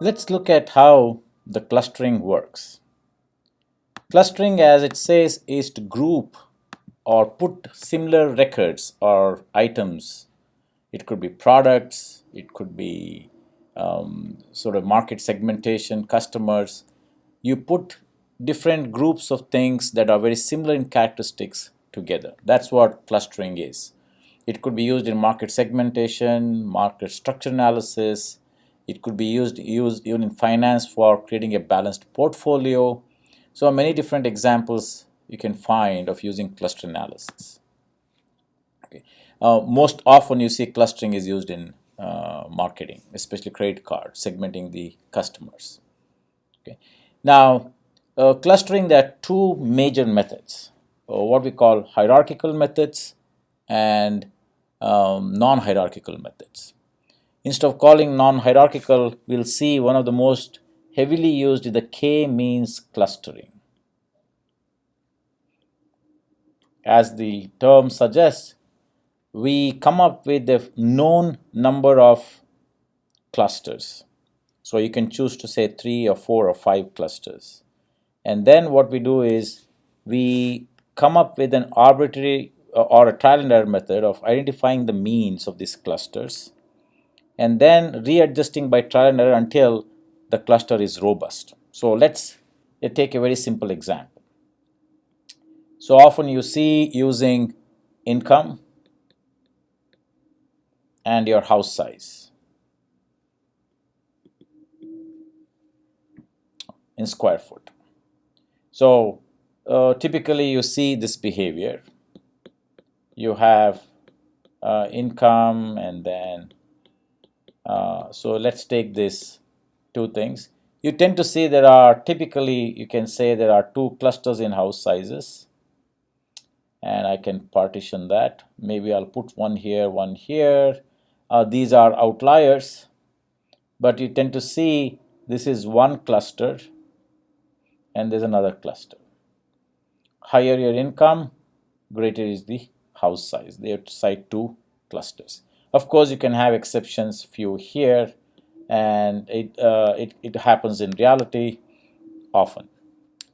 Let's look at how the clustering works. Clustering, as it says, is to group or put similar records or items. It could be products, it could be sort of market segmentation, customers. You put different groups of things that are very similar in characteristics together. That's what clustering is. It could be used in market segmentation, market structure analysis. It could be used even in finance for creating a balanced portfolio. So many different examples you can find of using cluster analysis. Okay. Most often you see clustering is used in marketing, especially credit card, segmenting the customers. Okay. Now, clustering, there are two major methods, what we call hierarchical methods and non-hierarchical methods. Instead of calling non-hierarchical, we'll see one of the most heavily used is the k-means clustering. As the term suggests, we come up with a known number of clusters. So you can choose to say 3 or 4 or 5 clusters. And then what we do is we come up with an arbitrary or a trial and error method of identifying the means of these clusters and then readjusting by trial and error until the cluster is robust. So let's take a very simple example. So often you see using income and your house size in square foot. So typically you see this behavior. You have income and then so let's take this two things. You tend to see there are typically, you can say there are two clusters in house sizes, and I can partition that. Maybe I'll put one here, one here. These are outliers, but you tend to see this is one cluster and there's another cluster. Higher your income, greater is the house size. They cite two clusters. Of course, you can have exceptions, few here, and it happens in reality often.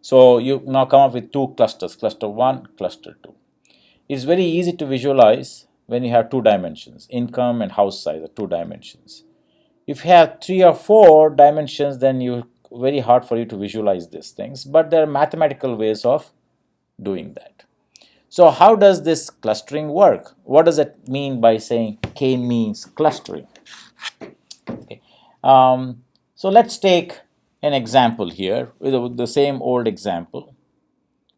So you now come up with two clusters, cluster 1, cluster 2. It's very easy to visualize when you have two dimensions. Income and house size are two dimensions. If you have 3 or 4 dimensions, then very hard for you to visualize these things, but there are mathematical ways of doing that. So how does this clustering work? What does it mean by saying k-means clustering? Okay. So let's take an example here with the same old example,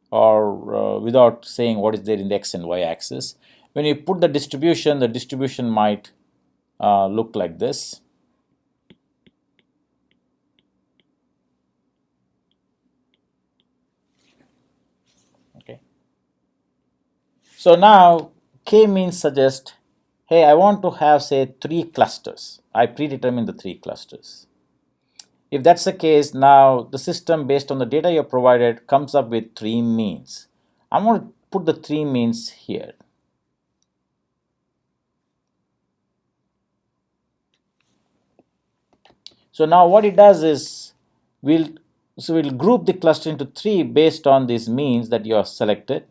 or without saying what is there in the x and y axis. When you put the distribution might look like this. Okay. So now k-means suggest, hey, I want to have say 3 clusters. I predetermine the 3 clusters. If that's the case, now the system based on the data you provided comes up with 3 means. I'm going to put the 3 means here. So now what it does is we'll group the cluster into 3 based on these means that you have selected,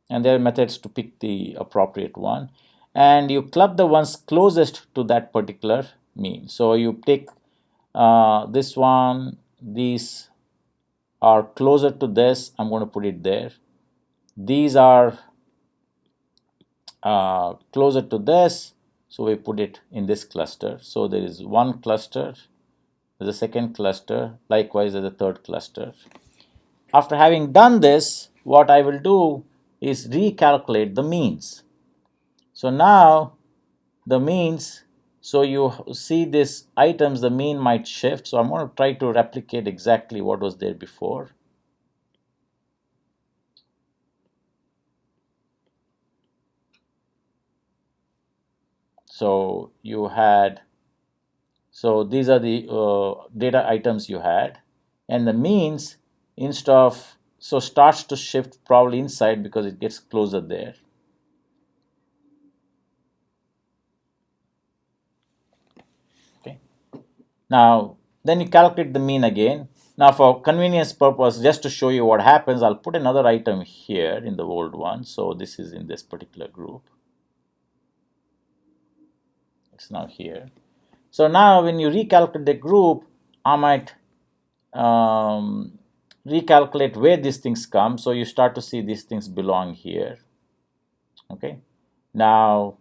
and there are methods to pick the appropriate one, and you club the ones closest to that particular mean. So you take this one, these are closer to this, I'm going to put it there. These are closer to this, so we put it in this cluster. So there is one cluster, there's a second cluster, likewise there's a third cluster. After having done this, what I will do is recalculate the means. So now the means, so you see these items, the mean might shift. So I'm going to try to replicate exactly what was there before. So you had, so these are the data items you had, and the means instead of, so starts to shift probably inside because it gets closer there. Okay. Now Then you calculate the mean again. Now for convenience purpose, just to show you what happens, I'll put another item here in the old one. So this is in this particular group. It's now here. So now when you recalculate the group, I might recalculate where these things come. So you start to see these things belong here. Okay. Now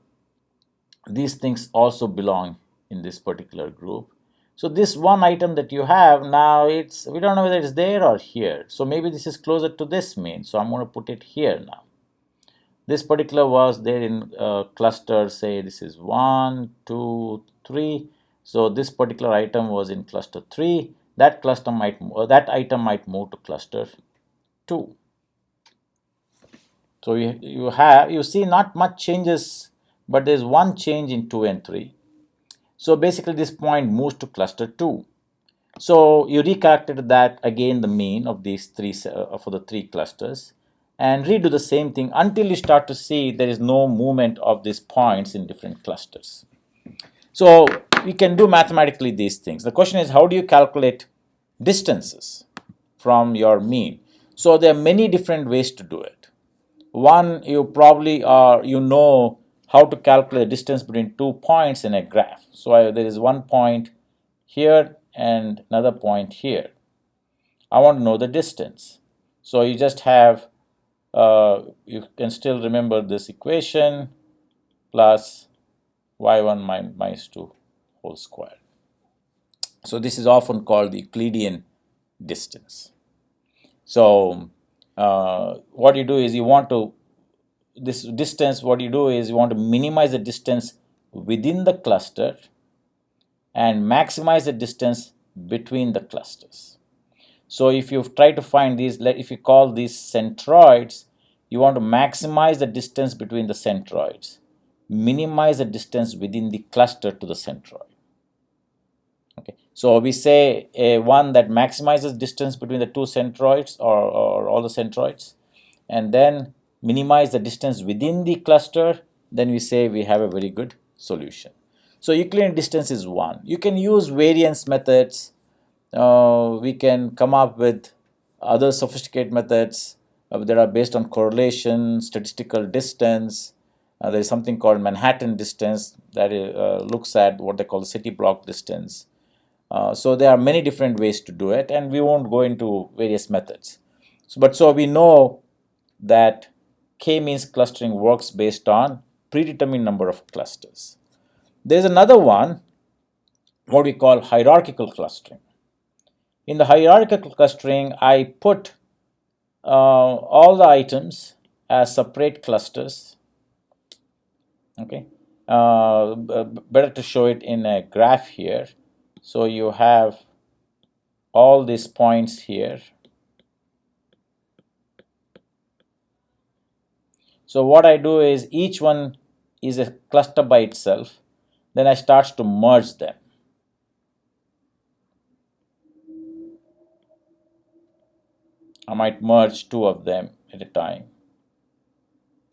these things also belong in this particular group. So this one item that you have now, we don't know whether it's there or here. So maybe this is closer to this mean. So I'm going to put it here now. This particular was there in cluster, say this is 1, 2, 3. So this particular item was in cluster 3. That item might move to cluster 2. So you see not much changes, but there's one change in 2 and 3. So basically this point moves to cluster 2. So you recalculated that again, the mean of these three for the 3 clusters, and redo the same thing until you start to see there is no movement of these points in different clusters. So you can do mathematically these things. The question is, how do you calculate distances from your mean? So there are many different ways to do it. One, you probably know how to calculate the distance between 2 points in a graph. So there is one point here and another point here. I want to know the distance. So you just have, you can still remember this equation, plus y1 minus 2 whole square. So this is often called the Euclidean distance. So what you do is you want to minimize the distance within the cluster and maximize the distance between the clusters. So if you try to find these, if you call these centroids, you want to maximize the distance between the centroids, minimize the distance within the cluster to the centroid. Okay, so we say one that maximizes distance between the 2 centroids or all the centroids, and then minimize the distance within the cluster, then we say we have a very good solution. So Euclidean distance is one. You can use variance methods. We can come up with other sophisticated methods that are based on correlation, statistical distance. There is something called Manhattan distance that looks at what they call the city block distance. So there are many different ways to do it, and we won't go into various methods. So we know that k-means clustering works based on predetermined number of clusters. There's another one, what we call hierarchical clustering. In the hierarchical clustering, I put all the items as separate clusters. Okay, better to show it in a graph here. So you have all these points here. So what I do is each one is a cluster by itself. Then I start to merge them. I might merge 2 of them at a time.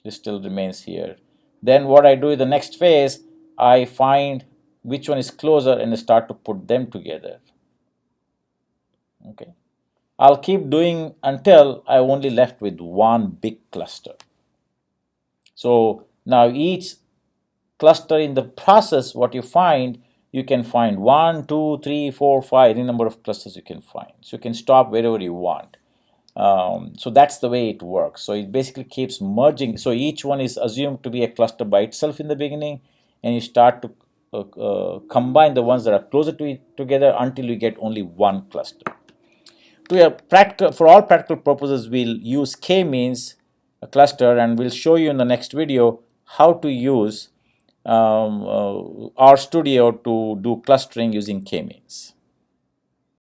This still remains here. Then what I do in the next phase, I find which one is closer and start to put them together. Okay, I'll keep doing until I only left with one big cluster. So now each cluster in the process, what you can find 1, 2, 3, 4, 5, any number of clusters you can find. So you can stop wherever you want. So that's the way it works. So it basically keeps merging. So each one is assumed to be a cluster by itself in the beginning, and you start to combine the ones that are closer to it together until you get only one cluster. For all practical purposes, we'll use k-means a cluster, and we'll show you in the next video how to use RStudio to do clustering using k-means.